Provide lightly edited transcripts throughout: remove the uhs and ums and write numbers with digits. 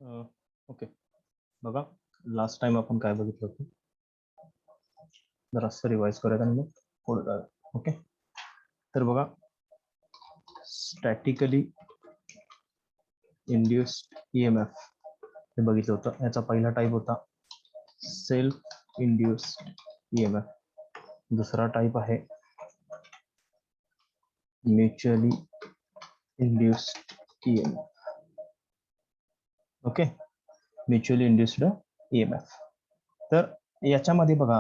Okay, बघा last time आपण काय बघितलं होतं, जरासं रिवाइज करूयात आणि मग पुढे जाऊया. ओके, तर बघा स्टॅटिकली इंड्युस्ड EMF हे बघितलं होतं. याचा पहिला टाईप होता सेल्फ इंड्युस्ड EMF, दुसरा टाईप आहे mutually induced EMF. Okay, mutually induced EMF. तर याच्यामध्ये बघा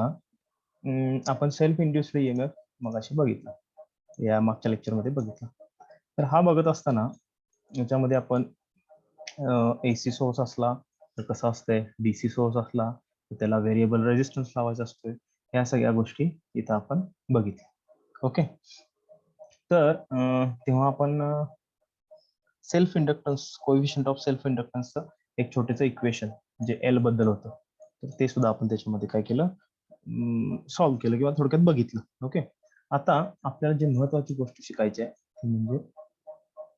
आपण सेल्फ इंड्युस्ड EMF मगाशी बघितला, या मागच्या लेक्चरमध्ये बघितला. तर हा बघत असताना याच्यामध्ये आपण AC सोर्स असला तर कसं असतंय, DC सोर्स असला तर त्याला व्हेरिएबल रेजिस्टन्स लावायचा असतोय, ह्या सगळ्या गोष्टी इथं आपण बघितल्या. ओके, तर तेव्हा आपण self inductance, coefficient of self इंडक्टन्सचं एक छोटेचं इक्वेशन जे L बद्दल होतं, तर ते सुद्धा आपण त्याच्यामध्ये काय केलं, सॉल्व्ह केलं किंवा थोडक्यात बघितलं. ओके, आता आपल्याला जे महत्वाची गोष्ट शिकायची आहे ती म्हणजे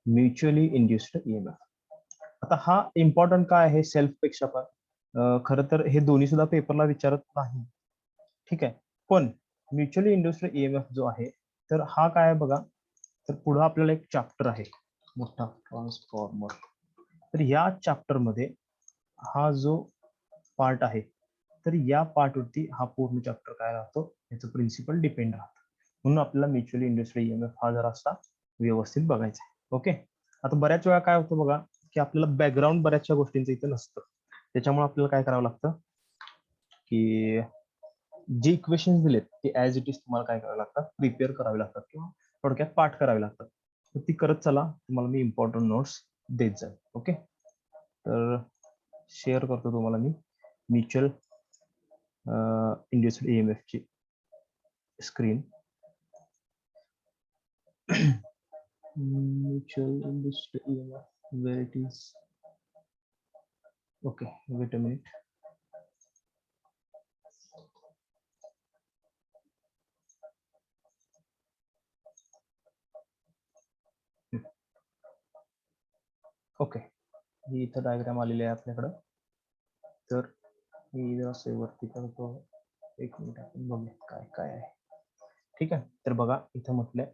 म्युच्युअली इंड्युस्ड EMF. आता हा इम्पॉर्टंट काय आहे सेल्फ पेक्षा पण, खरं तर हे दोन्ही सुद्धा पेपरला विचारत नाही, ठीक आहे. पण म्युच्युअली इंड्युस्ड EMF जो आहे तर हा काय आहे बघा, तर पुढे आपल्याला एक चॅप्टर आहे मोठा ट्रान्सफॉर्मर. तर या चॅप्टर मध्ये हा जो पार्ट आहे तर या पार्टवरती हा पूर्ण चॅप्टर काय राहतो, याचं प्रिन्सिपल डिपेंड राहतं. म्हणून आपल्याला म्युच्युअली इंड्युस्ड EMF हा जरासा व्यवस्थित बघायचा आहे. ओके, आता बऱ्याच वेळा काय होतं बघा की आपल्याला बॅकग्राऊंड बऱ्याचशा गोष्टींचं इथं नसतं, त्याच्यामुळे आपल्याला काय करावं लागतं की जे इक्वेशन दिलेत ते ऍज इट इज तुम्हाला काय करावे लागतात, प्रिपेअर करावे लागतात किंवा थोडक्यात पाठ करावे लागतात. तर ती करत चला, तुम्हाला मी इम्पॉर्टंट नोट्स देत जाईल. ओके, तर शेअर करतो तुम्हाला मी म्युच्युअल इंड्युस्ड EMF ची screen. Mutual induced EMF, where it is. Okay, wait a minute. Okay, ही इथं डायग्राम आलेली आहे आपल्याकडं, तर मी जरा वरती करतो, एक मिनिट आपण बघूया काय काय आहे. ठीक आहे, तर बघा इथं म्हटलंय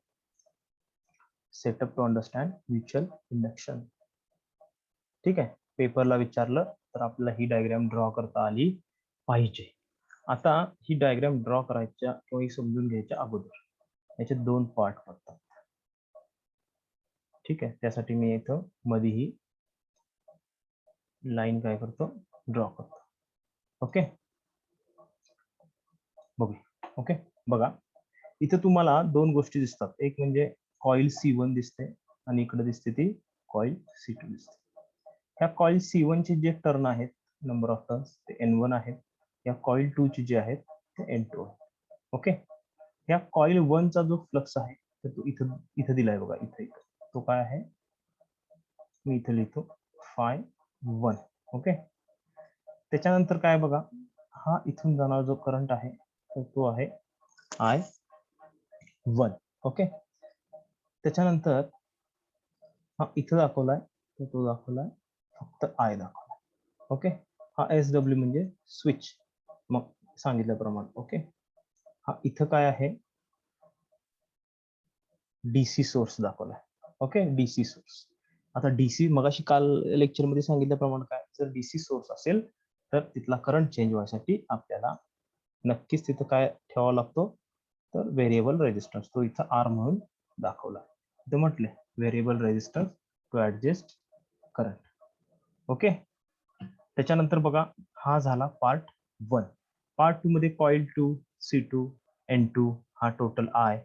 setup to understand mutual induction. ठीक आहे, पेपरला विचारलं तर आपल्याला ही डायग्राम ड्रॉ करता आली पाहिजे. आता ही डायग्राम ड्रॉ करायच्या किंवा ही समजून घ्यायच्या अगोदर याचे दोन पार्ट पडतात. ठीक आहे, त्यासाठी मी इथं मध्ये ही लाईन काय करतो, ड्रॉ करतो. ओके, बघूया. ओके, बघा इथं तुम्हाला दोन गोष्टी दिसतात, एक म्हणजे कॉईल C1 दिसते आणि इकडे दिसते ती कॉईल C2 दिसते. ह्या कॉईल C1 चे जे टर्न आहेत, नंबर ऑफ टर्न्स ते N1 आहेत. या कॉईल 2 चे जे आहेत ते N2 आहेत. ओके, या कॉईल 1 चा जो फ्लक्स आहे तर तो इथं इथं दिलाय बघा, इथं तो काय आहे, मी इथं लिहितो phi1. ओके, त्याच्यानंतर काय बघा, हा इथून जाणारा जो करंट आहे तर तो आहे I1. ओके, त्याच्यानंतर हा इथं दाखवलाय तर तो दाखवलाय फक्त I दाखवलाय. ओके, हा SW म्हणजे स्विच, मग सांगितल्याप्रमाणे. ओके, हा इथं काय आहे, DC सोर्स दाखवलाय. Okay, DC source. आता DC मगाशी काल लेक्चर मध्ये सांगितल्याप्रमाणे काय, जर DC सोर्स असेल तर तिथला करंट चेंज व्हायसाठी आपल्याला नक्कीच तिथं काय ठेवावा लागतो, तर व्हेरिएबल रेजिस्टन्स, तो इथं R म्हणून दाखवला. इथं म्हटले variable resistance to adjust current. Okay, त्याच्यानंतर बघा हा झाला पार्ट 1. पार्ट 2 मध्ये कॉईल 2 C2 N2 हा टोटल I,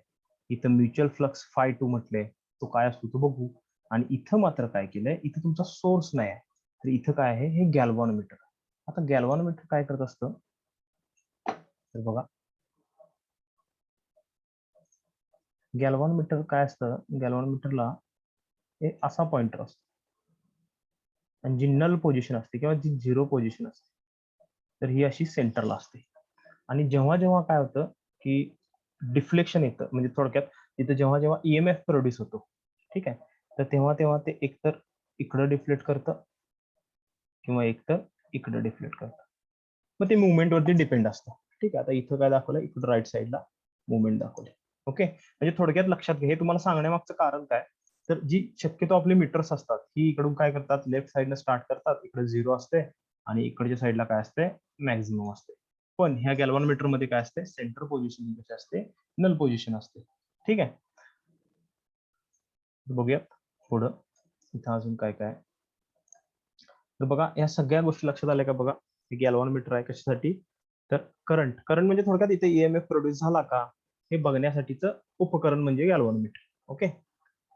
इथं म्युच्युअल फ्लक्स phi2 म्हटले, तो काय असतो तो बघू. आणि इथं मात्र काय केलंय, इथं तुमचा सोर्स नाही आहे तर इथं काय आहे, हे गॅल्व्हॅनोमीटर. आता गॅल्व्हॅनोमीटर काय करत असतं, तर बघा गॅल्व्हॅनोमीटर काय असतं, गॅल्व्हॅनोमीटरला एक असा पॉइंटर असतो आणि जी नल पोझिशन असते किंवा जी झिरो पोझिशन असते तर ही अशी सेंटरला असते. आणि जेव्हा जेव्हा काय होतं की डिफ्लेक्शन येतं, म्हणजे थोडक्यात इथं जेव्हा जेव्हा EMF प्रोड्यूस होतो, ठीक आहे, तर तेव्हा तेव्हा ते एकतर इकडं डिफ्लेक्ट करतं किंवा एक तर इकडे डिफ्लेक्ट करतात. मग ते मुवमेंट वरती डिपेंड असतं. ठीक आहे, आता इथं काय दाखवलं, इकडे राईट साईडला मुवमेंट दाखवली. ओके, म्हणजे थोडक्यात लक्षात घ्या, हे तुम्हाला सांगण्यामागचं कारण काय, तर जी शक्यतो आपले मीटर्स असतात ही इकडून काय करतात, लेफ्ट साईडला स्टार्ट करतात, इकडे 0 असते आणि इकडच्या साईडला काय असते, मॅक्झिमम असते. पण ह्या गॅल्व्हनोमीटर मध्ये काय असते, सेंटर पोझिशन कशी असते, नल पोझिशन असते. ठीक आहे, बघूयात पुढं इथं अजून काय काय. तर बघा या सगळ्या गोष्टी लक्षात आल्या का. बघा गॅल्व्हनोमीटर आहे कशासाठी, तर करंट म्हणजे थोडक्यात इथे ईएमएफ प्रोड्यूस झाला का हे बघण्यासाठीचं उपकरण म्हणजे गॅल्व्हनोमीटर. ओके,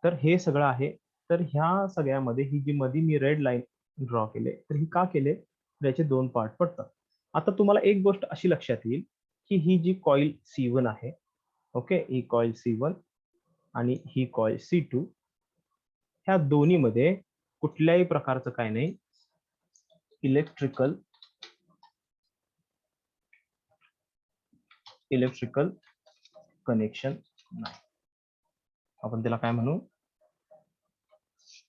तर हे सगळं आहे. तर ह्या सगळ्यामध्ये ही जी मध्ये मी रेड लाईन ड्रॉ केले, तर ही का केले, त्याचे दोन पार्ट पडतात. आता तुम्हाला एक गोष्ट अशी लक्षात येईल की ही जी कॉईल C1 आहे, ओके, ही कॉईल C1 आणि ही कॉईल C2, ह्या दोन्हीमध्ये कुठल्याही प्रकारचं काय नाही, इलेक्ट्रिकल कनेक्शन नाही. आपण त्याला काय म्हणू,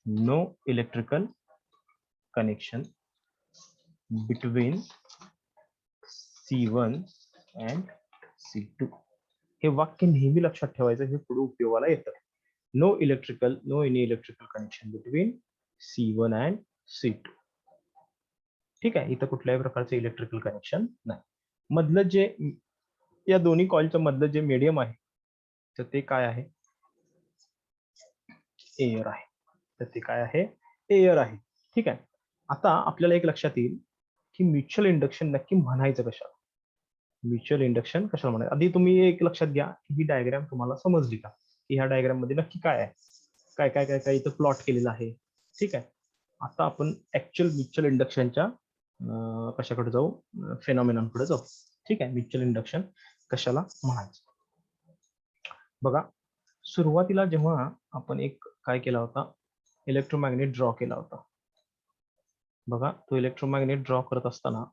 no electrical connection between C1 and C2. हे वाक्य नेहमी लक्षात ठेवायचं, हे पुढे उपयोगाला येतं. No any electrical connection between C1 and C2. ठीक आहे, इथं कुठल्याही प्रकारचे इलेक्ट्रिकल कनेक्शन नाही. मधलं जे या दोन्ही कॉइलच्या मधलं जे मीडियम आहे, तर ते काय आहे, एअर आहे. तर ते काय आहे, एअर आहे. ठीक आहे, आता आपल्याला एक लक्षात येईल की म्युच्युअल इंडक्शन नक्की म्हणायचं कशाला, म्युच्युअल इंडक्शन कशाला म्हणायचं. आधी तुम्ही एक लक्षात घ्या की ही डायग्राम तुम्हाला समजली का, की ह्या डायग्राम मध्ये नक्की काय आहे, काय काय काय काय इथं प्लॉट केलेलं आहे. ठीक आहे, आता आपण ऍक्च्युअल म्युच्युअल इंडक्शनच्या कशाकडे जाऊ, फेनॉमेनॉनकडे जाऊ. ठीक आहे, म्युच्युअल इंडक्शन कशाला म्हणायचं. बघा सुरुवातीला जेव्हा आपण एक काय केला होता, इलेक्ट्रोमॅग्नेट ड्रॉ केला होता. बघा तो इलेक्ट्रोमॅग्नेट ड्रॉ करत असताना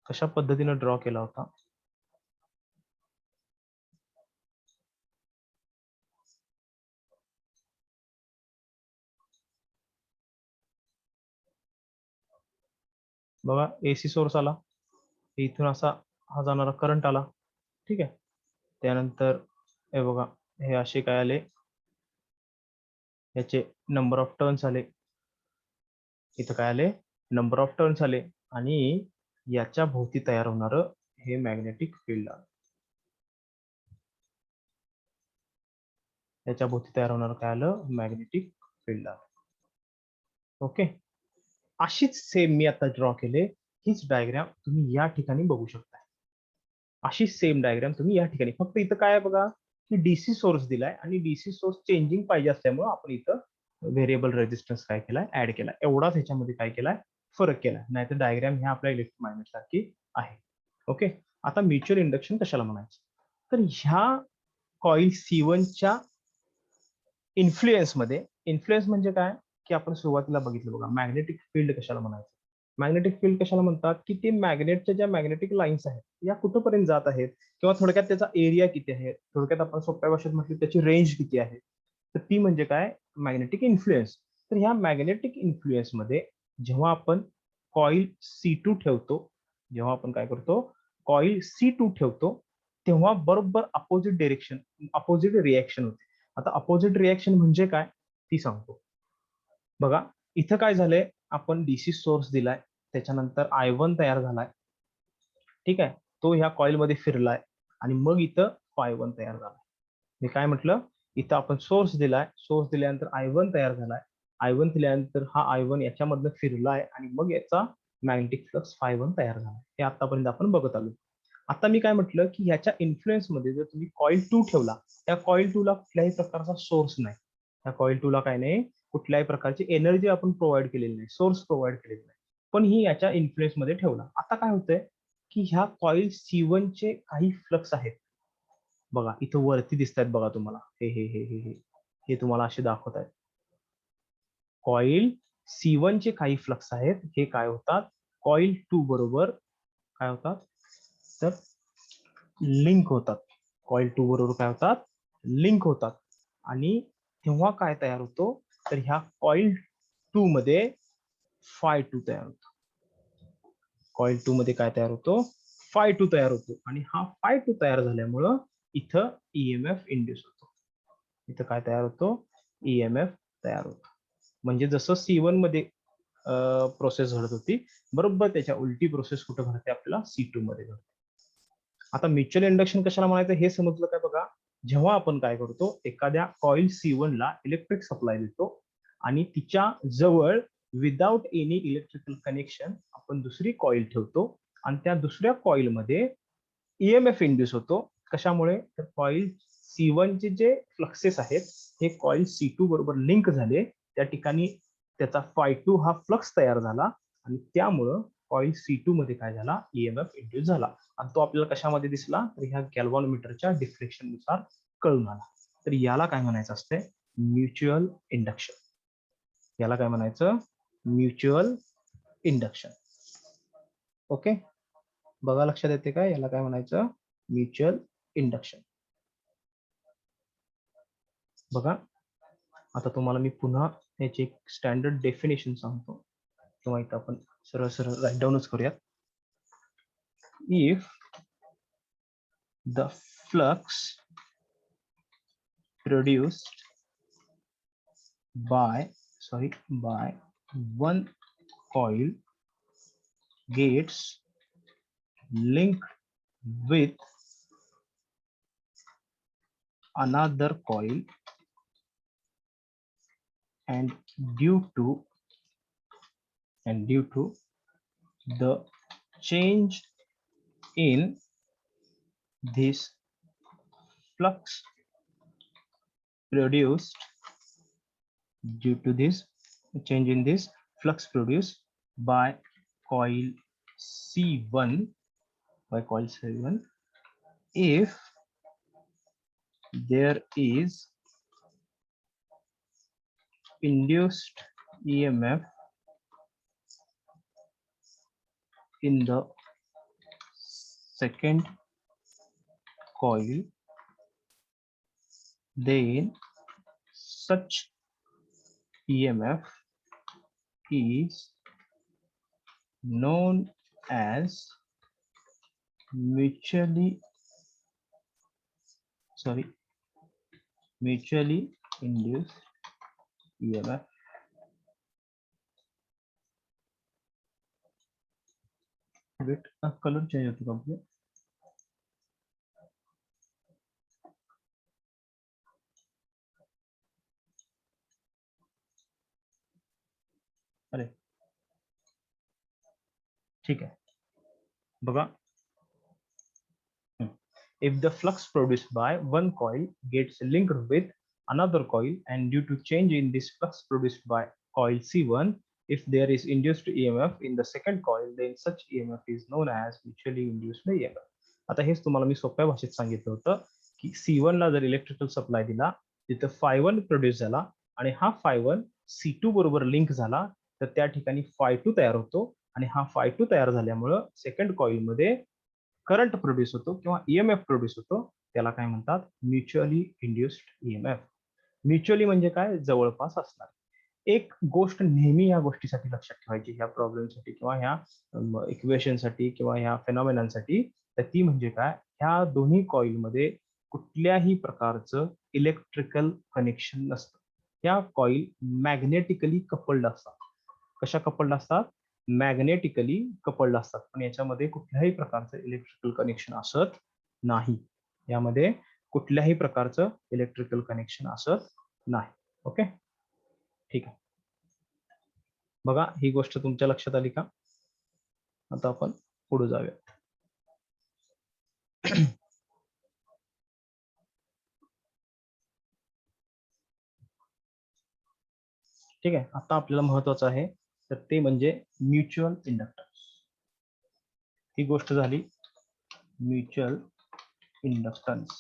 कशा पद्धतीने ड्रॉ केला होता, बघा एसी सोर्स आला, इथून असा हा जाणारा करंट आला. ठीक आहे, त्यानंतर हे बघा हे असे काय आले, याचे नंबर ऑफ टर्न्स आले, इथं काय आले, नंबर ऑफ टर्न्स आले, आणि याच्या भोवती तयार होणार हे मॅग्नेटिक फील्ड आलं. याच्या भोवती तयार होणार काय आलं, मॅग्नेटिक फील्ड आलं. ओके, अशीच सेम मी आता ड्रॉ केले, हीच डायग्राम तुम्ही या ठिकाणी बघू शकता. अशी सेम डायग्राम तुम्ही या ठिकाणी, फक्त इथं काय आहे बघा की डीसी सोर्स दिलाय आणि डीसी सोर्स चेंजिंग पाहिजे असल्यामुळे आपण इथं व्हेरिएबल रेजिस्टन्स काय केलाय, ऍड केलाय. एवढाच ह्याच्यामध्ये काय केलाय, फरक केलाय. नाहीतर डायग्राम ह्या आपल्या इलेक्ट्रोमॅग्नेट सारखी आहे. ओके, आता म्युच्युअल इंडक्शन कशाला म्हणायचं, तर ह्या कॉईल C1 च्या इन्फ्लुएन्स मध्ये, इन्फ्लुएन्स म्हणजे काय की आपण सुरुवातीला बघितलं बघा, मॅग्नेटिक फील्ड कशाला म्हणायचं. मॅग्नेटिक फील्ड कशाला म्हणतात की ते मॅग्नेटच्या ज्या मॅग्नेटिक लाईन्स आहेत या कुठपर्यंत जात आहेत, किंवा थोडक्यात त्याचा एरिया किती आहे, थोडक्यात आपण सोप्या भाषेत म्हटलं त्याची रेंज किती आहे, तर ती म्हणजे काय, मॅग्नेटिक इन्फ्लुएन्स. तर ह्या मॅग्नेटिक इन्फ्लुएन्स मध्ये जेव्हा आपण कॉईल C2 ठेवतो, जेव्हा आपण काय करतो, कॉईल C2 ठेवतो, तेव्हा बरोबर अपोजिट डिरेक्शन, अपोजिट रिएक्शन होते. आता अपोजिट रिएक्शन म्हणजे काय ती सांगतो. बघा इथं काय झालंय, आपण डीसी सोर्स दिलाय, त्याच्यानंतर I1 तयार झालाय. ठीक आहे, तो ह्या कॉईल मध्ये फिरलाय आणि मग इथं Φ1 तयार झालाय. मी काय म्हटलं, इथं आपण सोर्स दिलाय, सोर्स दिल्यानंतर I1 तयार झालाय, I1 दिल्यानंतर हा I1 याच्यामधनं फिरलाय आणि मग याचा मॅग्नेटिक फ्लक्स Φ1 तयार झालाय. हे आतापर्यंत आपण बघत आलो. आता मी काय म्हटलं की ह्याच्या इन्फ्लुएन्स मध्ये जर तुम्ही कॉईल 2 ठेवला, त्या कॉईल 2 ला कुठल्याही प्रकारचा सोर्स नाही, त्या कॉईल 2 ला काय नाही, कुठल्याही प्रकारची एनर्जी आपण प्रोव्हाइड केलेली नाही, सोर्स प्रोव्हाइड केलेला नाही, पण ही याच्या इन्फ्लुएन्स मध्ये ठेवला. आता काय होतंय की ह्या कॉईल C1 चे काही फ्लक्स आहेत, बघा इथं वरती दिसत आहेत बघा तुम्हाला, हे हे हे हे हे हे तुम्हाला असे दाखवत आहेत. कॉईल C1 चे काही फ्लक्स आहेत, हे काय होतात, कॉईल 2 बरोबर काय होतात, तर लिंक होतात. कॉईल 2 बरोबर काय होतात, लिंक होतात. आणि तेव्हा काय तयार होतो, तर ह्या कॉईल 2 मध्ये phi2 तयार होतो. कॉइल 2 मध्ये काय तयार होतो? phi2 तयार होतो आणि हा phi2 तयार झाल्यामुळं इथं ईएमएफ इंड्यूस होतो. इथं काय तयार होतो? ईएमएफ तयार होतो. म्हणजे जसं C1 मध्ये प्रोसेस घडत होती, बरोबर त्याच्या उलटी प्रोसेस कुठं घडते आपल्याला C2 मध्ये घडते. आता म्युच्युअल इंडक्शन कशाला म्हणायचं हे समजलं काय बघा. जेव्हा आपण काय करतो, एखाद्या कॉइल C1 ला इलेक्ट्रिक सप्लाय देतो आणि तिच्या जवळ विदाउट एनी इलेक्ट्रिकल कनेक्शन आपण दुसरी कॉइल ठेवतो आणि त्या दुसऱ्या कॉइल मध्ये ईएमएफ इंड्यूस होतो. कशामुळे? तर कॉइल C1 चे जे फ्लक्सेस आहेत हे कॉइल C2 बरोबर लिंक झाले, त्या ठिकाणी त्याचा phi2 हा फ्लक्स तयार झाला आणि त्यामुळं कॉइल C2 मध्ये काय झाला? ईएमएफ इंड्यूस झाला आणि तो आपल्याला कशामध्ये दिसला? तर ह्या गॅल्व्हॅनोमीटरच्या डिफ्लेक्शन नुसार कळून आला. तर याला काय म्हणायचं असते? Mutual induction. याला काय म्हणायचं? Mutual induction. ओके, बघा लक्षात येते का? याला काय म्हणायचं? Mutual induction. बघा आता तुम्हाला मी पुन्हा याची एक स्टँडर्ड डेफिनेशन सांगतो किंवा इथं आपण सरळ सरळ राईट डाऊनच करूयात. If the flux produced by one coil gets linked with another coil and due to the change in this flux produced by coil C1 if there is induced EMF in the second coil, then such EMF is known as mutually induced EMF. Wait, color change होतो complete. अरे ठीक आहे, बघा. If the flux produced by one coil gets linked with another coil and due to change in this flux produced by coil C1, if there is induced EMF in the second coil, then such EMF is known as mutually induced EMF. आता हेच तुम्हाला मी सोप्या भाषेत सांगितलं होतं की C1 ला जर इलेक्ट्रिकल सप्लाय दिला, तिथं phi1 प्रोड्यूस झाला आणि हा phi1 C2 बरोबर लिंक झाला, तर त्या ठिकाणी phi2 तयार होतो आणि हा phi2 तयार झाल्यामुळं सेकंड कॉइल मध्ये करंट प्रोड्यूस होतो किंवा ईएमएफ प्रोड्यूस होतो. त्याला काय म्हणतात? Mutually induced EMF. म्युच्युअली म्हणजे काय? जवळपास असणार. एक गोष्ट नेहमी या गोष्टीसाठी लक्षात ठेवायची, ह्या प्रॉब्लेमसाठी किंवा ह्या इक्वेशनसाठी किंवा ह्या फेनॉमेनॉनसाठी, तर ती म्हणजे काय? ह्या दोन्ही कॉइलमध्ये कुठल्याही प्रकारचं इलेक्ट्रिकल कनेक्शन नसतं. ह्या कॉइल मॅग्नेटिकली कपल्ड असतात. कशा कपल्ड असतात? मॅग्नेटिकली कपल्ड असतात, पण याच्यामध्ये कुठल्याही प्रकारचं इलेक्ट्रिकल कनेक्शन असत नाही. यामध्ये कुठल्याही प्रकारचं इलेक्ट्रिकल कनेक्शन असत नाही. ओके, ठीक आहे. बघा ही गोष्ट तुमच्या लक्षात आली का? आता आपण पुढे जाऊया. ठीक आहे, आता आपल्याला महत्वाचं आहे तर ते म्हणजे म्युच्युअल इंडक्टन्स. ही गोष्ट झाली म्युच्युअल इंडक्टन्स.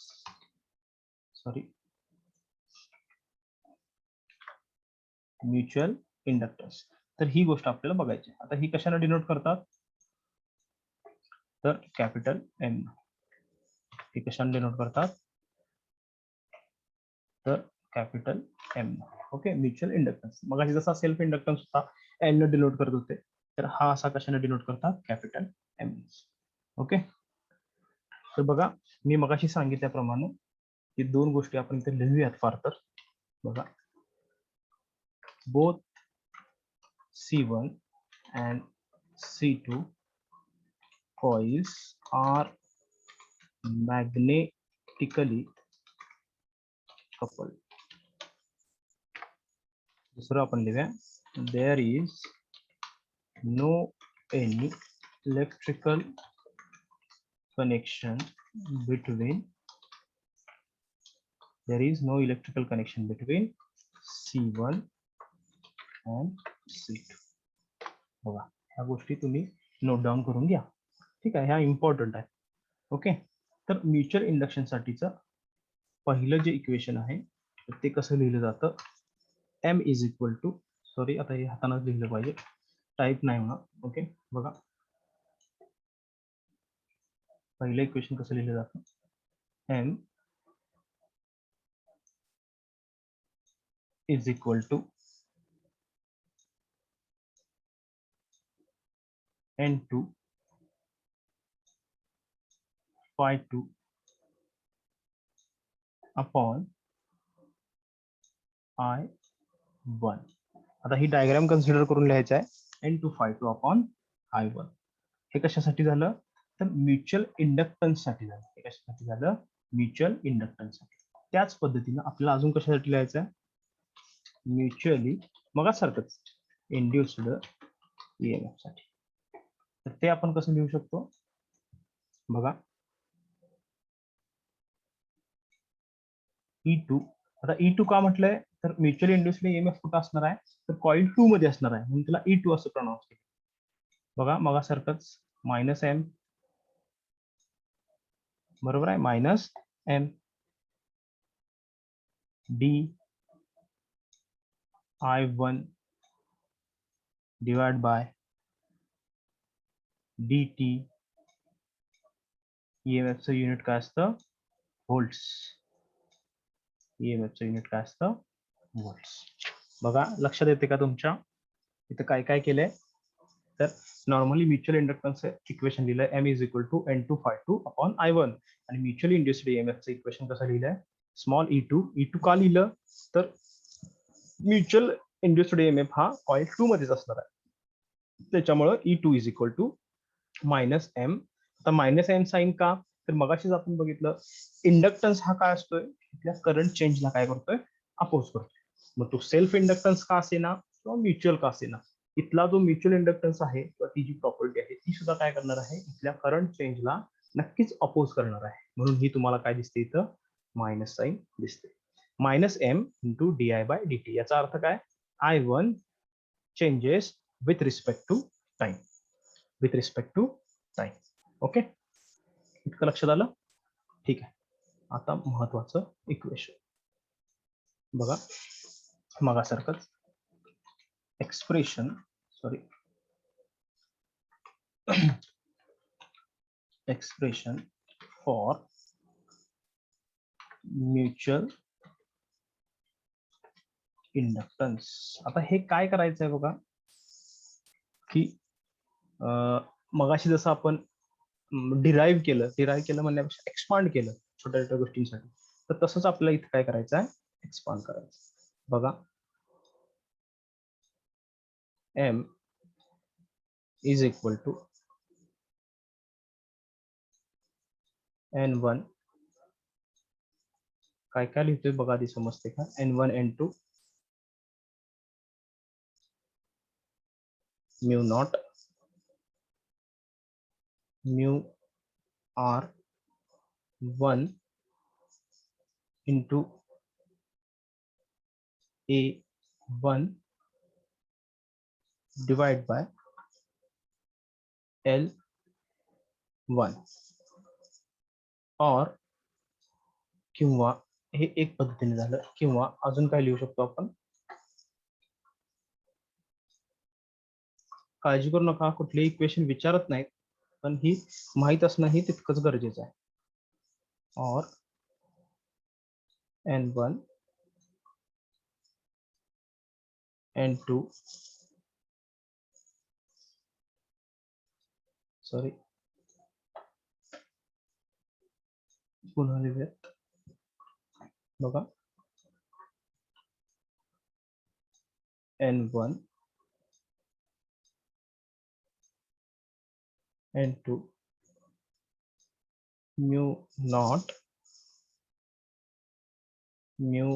Mutual inductance. तर ही गोष्ट आपल्याला बघायची. आता ही कशाला डिनोट करतात? तर कॅपिटल एम. ही कशाला डिनोट करतात? तर capital M. Okay, mutual inductance. मग जसा सेल्फ इंडक्टन्स होता एन न डिनोट करत होते, तर हा असा कशाने डिनोट करतात, कॅपिटल एम. ओके, तर बघा मी मगाशी सांगितल्याप्रमाणे की दोन गोष्टी आपण इथे लिहूयात फार तर. बघा, both C1 and C2 coils are magnetically coupled. दुसरं आपण लिहूया, there is no any electrical connection between C1 and C2. बघा, ह्या गोष्टी तुम्ही नोट डाऊन करून घ्या. ठीक आहे, ह्या इम्पॉर्टंट आहे. ओके, तर म्युच्युअल इंडक्शन साठीचं पहिलं जे इक्वेशन आहे ते कसं लिहिलं जातं, M is equal to, sorry आता हे हातानेच लिहिलं पाहिजे, टाईप नाही होणार. ओके, बघा पहिलं इक्वेशन कसं लिहिलं जातं, M is equal to N2 phi2 upon I1. आता ही डायग्राम कन्सिडर करून लिहायचं आहे, N2 phi2 अपॉन I1. हे कशासाठी झालं, तर म्युच्युअल इंडक्टन्स साठी झालं. हे कशासाठी झालं, म्युच्युअल इंडक्टन्स साठी. त्याच पद्धतीनं आपल्याला अजून कशासाठी लिहायचं आहे, म्युच्युअली मगासारखंच इंड्युस्ड ईएमएफ साठी. तर ते आपण कसं लिहू शकतो, बघा E2. आता E2 का म्हटलंय, तर म्युच्युअल इंड्युस्ड ईएमएफ कुठं असणार आहे, तर कॉइल 2 मध्ये असणार आहे, म्हणून त्याला E2 असं प्रोनाउन्स केलं. बघा मगासारखंच मायनस एम, बरोबर आहे, minus M D I1 divide by dt. ईएमएफचं युनिट काय असतं, व्होल्ट्स. ईएमएफचं युनिट काय असतं, व्होल्ट्स. बघा लक्षात येते का तुमच्या, इथं काय काय केलंय, तर नॉर्मली म्युच्युअल इंडक्टन्स इक्वेशन लिहिलंय, M is equal to N2 phi2 upon I1. आणि म्युच्युअल इंड्युस्ड ईएमएफचं इक्वेशन कसं लिहिलंय, स्मॉल E2. E2 का लिहिलं, तर म्युच्युअल इंड्युस्ड ईएमएफ हा कॉइल 2 मध्येच असणार आहे, त्याच्यामुळे E2 is equal to minus M. आता मायनस एम साइन का, तर मगाशीच आपण बघितलं इंडक्टन्स हा काय असतोय, इथल्या करंट चेंजला काय करतोय, अपोज करतोय. मग तो सेल्फ इंडक्टन्स का असेना किंवा म्युच्युअल का असेना, इथला जो म्युच्युअल इंडक्टन्स आहे किंवा ती जी प्रॉपर्टी आहे ती सुद्धा काय करणार आहे, इथल्या करंट चेंजला नक्कीच अपोज करणार आहे. म्हणून ही तुम्हाला काय दिसते, इथं मायनस साइन दिसते. Minus M into di/dt. याचा अर्थ काय, I1 changes with respect to time, with respect to time. Okay, इतकं लक्षात आलं. ठीक आहे, आता महत्वाचं इक्वेशन बघा, मगासारखंच expression, sorry expression for mutual inductance. आता हे काय करायचं आहे बघा, की मगाशी जसं आपण डिराईव्ह केलं म्हणण्यापेक्षा एक्सपांड केलं छोट्या छोट्या गोष्टींसाठी, तर तसंच आपल्याला इथे काय करायचं आहे, एक्सपांड करायचं. बघा, M is equal to N1, काय काय लिहितोय बघा आधी समजते का, N1 N2 mu naught mu R1 into A1 divide by L1. और किंवा हे एक पद्धतीने झालं, किंवा अजून काय लिहू शकतो आपण, काळजी करू नका कुठलेही इक्वेशन विचारत नाहीत, पण ही माहित असणं ही तितकंच गरजेचं आहे. और N1 N2 सॉरी पुन्हा लिहूयात बघा N1 N2 mu naught mu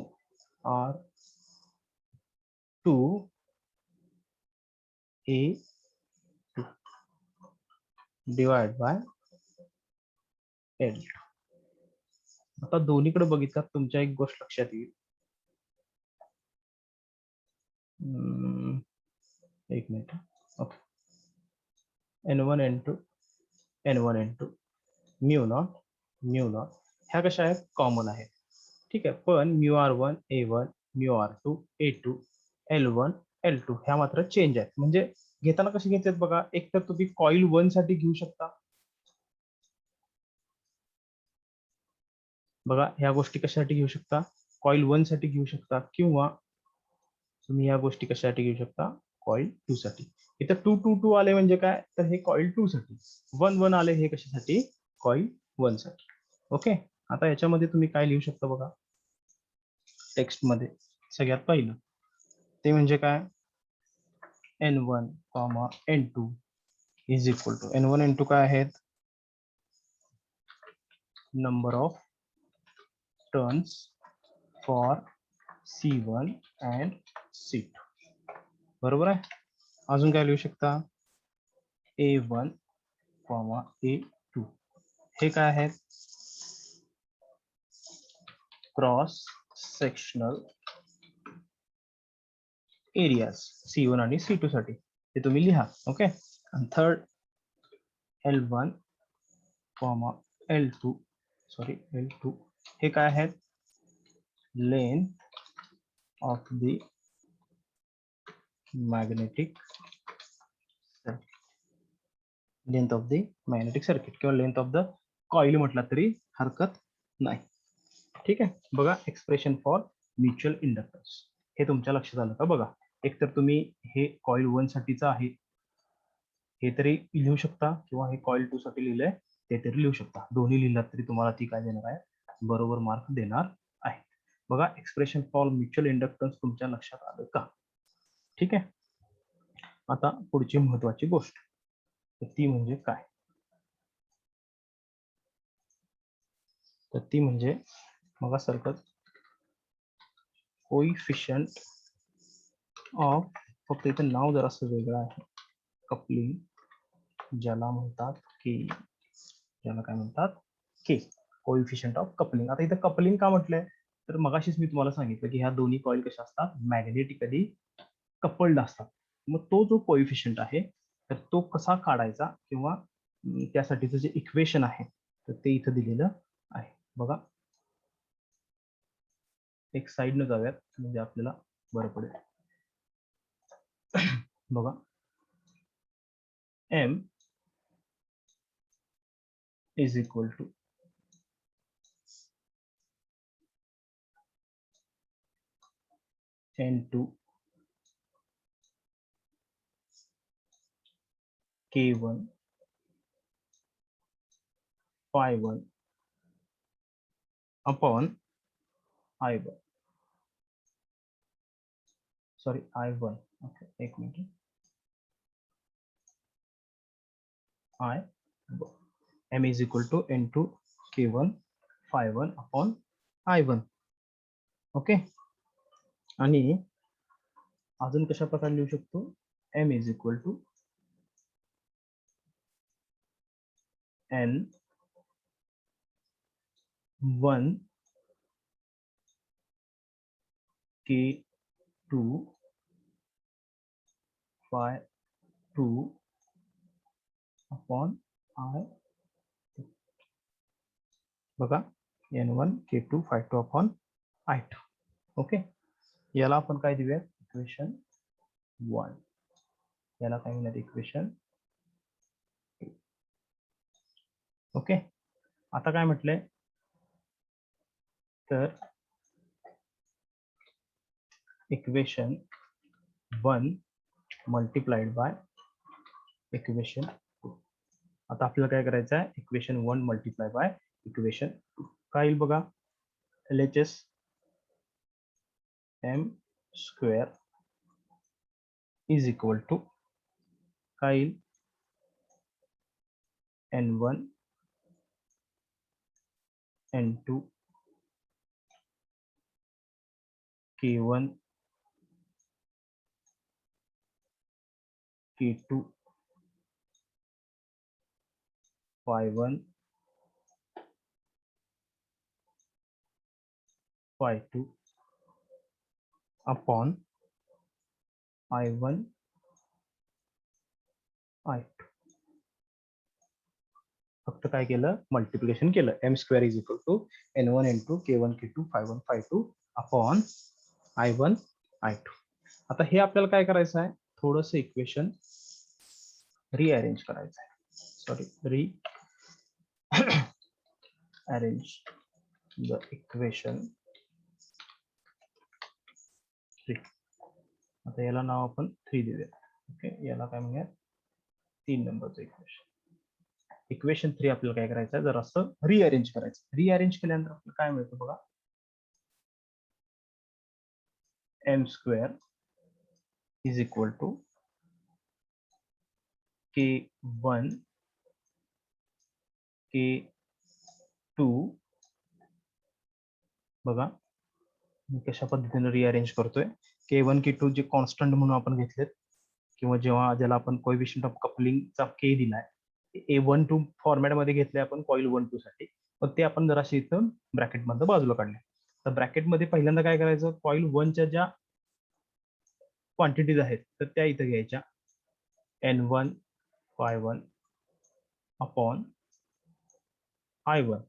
R2 A2 divide by L2. आता दोन्हीकडे बघितलं तुमच्या एक गोष्ट लक्षात येईल. एक minute. Okay. N1 N2 N1 N2 mu naught ह्या कशा आहेत कॉमन आहेत. ठीक आहे. पण mu R1 A1 mu R2 A2 L1 L2 ह्या मात्र चेंज आहेत. म्हणजे घेताना कसे घेतात बघा. एक तर तुम्ही कॉईल 1 साठी घेऊ शकता. बघा ह्या गोष्टी कशासाठी घेऊ शकता. कॉईल 1 साठी घेऊ शकता किंवा तुम्ही ह्या गोष्टी कशासाठी घेऊ शकता कॉईल 2 साठी. इथं 2 2 2 आले म्हणजे काय तर हे कॉईल 2 साठी. 1 1 आले हे कशासाठी कॉईल 1 साठी. ओके. आता याच्यामध्ये तुम्ही काय लिहू शकता बघा टेक्स्ट मध्ये सगळ्यात पहिलं ते म्हणजे काय N1, N2 is equal to N1 N2 काय आहेत number of turns for C1 and C2. बरोबर आहे. अजून काय लिहू शकता A1, A2 हे काय आहेत क्रॉस सेक्शनल एरियाज C1 आणि C2 साठी ते तुम्ही लिहा. ओके. आणि थर्ड L1, L2 L2 हे काय आहेत length of the magnetic circuit किंवा लेंथ ऑफ द कॉईल म्हटलं तरी हरकत नाही. ठीक आहे. बघा एक्सप्रेशन फॉर म्युच्युअल इंडक्टन्स हे तुमच्या लक्षात आलं का बघा. एक तर तुम्ही हे कॉईल 1 साठीचं आहे हे तरी लिहू शकता किंवा हे कॉईल 2 साठी लिहिलंय ते तरी लिहू शकता. दोन्ही लिहिलात तरी तुम्हाला ती काय देणार आहे बरोबर मार्क देणार आहे. बघा एक्सप्रेशन फॉर म्युच्युअल इंडक्टन्स तुमच्या लक्षात आलं का. ठीक आहे. आता पुढची महत्वाची गोष्ट तर ती म्हणजे काय तर ती म्हणजे मग सरकत कोइफिशियंट ऑफ फक्त इथं नाव जरासं वेगळं आहे कपलिंग ज्याला म्हणतात की ज्याला काय म्हणतात के कोइफिशियंट ऑफ कपलिंग. आता इथं कपलिंग का म्हटलंय तर मगाशीच मी तुम्हाला सांगितलं की ह्या दोन्ही कॉईल कशा असतात मॅग्नेटिकली कपल्ड असतात. मग तो जो कोइफिशियंट आहे तर तो कसा काढायचा किंवा त्यासाठीचं जे इक्वेशन आहे तर ते इथं दिलेलं आहे. बघा एक साईडनं जाऊयात म्हणजे आपल्याला बरं पडेल. बघा M is equal to N2 K1 phi1 upon I1. Sorry, I1. Okay, एक minute. I1. M is equal to N2 K1 phi1 upon I1. Okay. आणि अजून कशा प्रकारे लिहू शकतो M is equal to N1 K2 phi2 upon I. बघा N1 K2 phi2 upon I2. Okay. याला आपण काय देऊया इक्वेशन 1. याला काय म्हणतात इक्वेशन 2. ओके. आता काय म्हटलंय तर इक्वेशन 1 मल्टिप्लाइड बाय इक्वेशन 2. आता आपल्याला काय करायचं आहे, इक्वेशन 1 मल्टिप्लाय बाय इक्वेशन 2 काय येईल बघा, LHS m square is equal to काय येईल, n1 n2 k1 k2 y1 y2 upon i1 i2. फक्त काय केलं, मल्टिप्लिकेशन केलं. m square is equal to n1 n2 k1 k2 y1 y2 upon i1 i2. आता हे आपल्याला काय करायचं आहे, थोडस इक्वेशन रिअरेंज करायचं आहे. Sorry, arrange the equation 3. आता याला नाव आपण 3 देऊया. ओके, याला काय म्हणूया, 3 नंबरचं इक्वेशन 3 आपल्याला काय करायचं आहे, जर असं रिअरेंज करायचं. रिअरेंज केल्यानंतर आपल्याला काय मिळतं बघा, m square is equal to k1 k2 बघा मी कशा पद्धतीने रिअरेंज करतोय, k1 k2 जे कॉन्स्टंट म्हणून आपण घेतलेत, किंवा जेव्हा ज्याला आपण कोएफिशियंट ऑफ कपलिंगचा k दिलाय, A12 फॉर्मॅट मध्ये घेतले आपण कॉइल 1-2 साठी, पण ते आपण जराशी इथं ब्रॅकेट मध्ये बाजूला काढले. तर ब्रॅकेट मध्ये पहिल्यांदा काय करायचं, कॉइल 1च्या ज्या क्वांटिटीज आहेत तर त्या इथं घ्यायच्या, n1 y1 अपॉन i1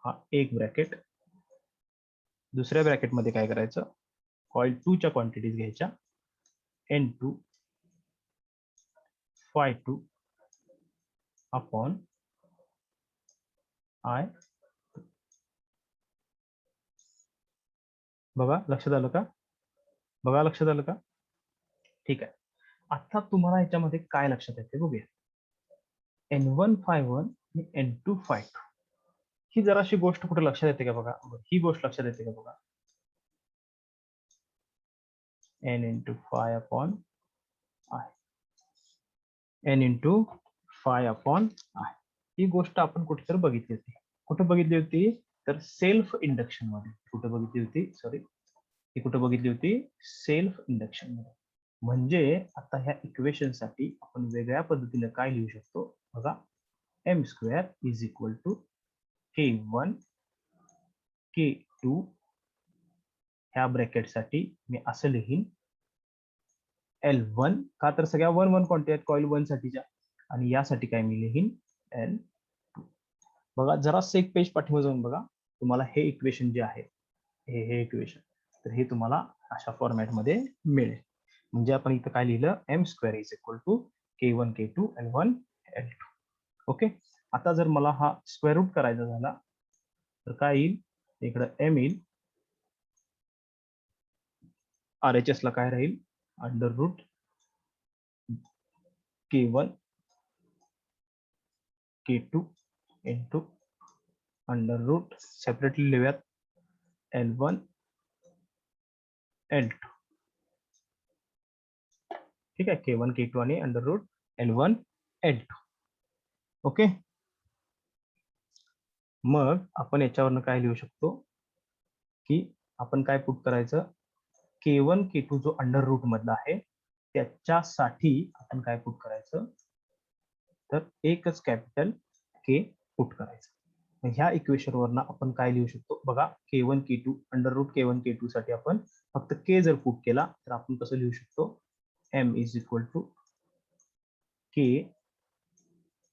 हा एक ब्रॅकेट. दुसऱ्या ब्रॅकेट मध्ये काय करायचं, कॉइल 2च्या क्वांटिटीज घ्यायच्या, n2 y2 अपॉन i. बघा लक्षात आलं का, बघा लक्षात आलं का, ठीक आहे. आता तुम्हाला याच्यामध्ये काय लक्षात येते बघूया, n1 ϕ1 आणि n2 ϕ2 ही जराशी गोष्ट कुठे लक्षात येते का बघा, ही गोष्ट लक्षात येते का बघा, n into phi upon i, n into phi upon i. ही गोष्ट आपण कुठेतरी बघितली होती. कुठे बघितली होती, तर सेल्फ इंडक्शन मध्ये. कुठे बघितली होती, सॉरी, ही कुठे बघितली होती, सेल्फ इंडक्शन मध्ये. म्हणजे आता ह्या इक्वेशन साठी आपण वेगळ्या पद्धतीने काय लिहू शकतो बघा, m square is equal to k1 k2 ह्या ब्रॅकेट साठी मी असं लिहीन, L1 का तर सगळ्या 1-1 क्वांटिटी आहेत कॉइल 1 साठीच्या, आणि यासाठी काय मी लिहीन L2. बघा जरासं एक पेज पाठीमागे जाऊन बघा, तुम्हाला हे इक्वेशन जे आहे, हे इक्वेशन, तर हे तुम्हाला अशा फॉर्मॅट मध्ये मिळेल. म्हणजे आपण इथं काय लिहिलं, m square is equal to k1 k2 L1 L2. Okay, आता जर मला हा स्क्वेअर रूट करायचा झाला तर काय येईल, इकडं m येईल, RHS ला काय राहील, under root k1 k2 into under root, separately लिहूयात, L1 L2. ठीक आहे, k1 k2 आणि under root L1 L2. Okay, मग आपण याच्यावरनं काय लिहू शकतो, की आपण काय पुट करायचं, k1 k2 जो अंडर रूट मधला आहे त्याच्यासाठी आपण काय पुट करायचं, तर एकच कॅपिटल K पुट करायचं. ह्या इक्वेशन वरनं आपण काय लिहू शकतो बघा, k1 k2 under root k1 k2 साठी आपण फक्त k जर पुट केला तर आपण कसं लिहू शकतो, m is equal to k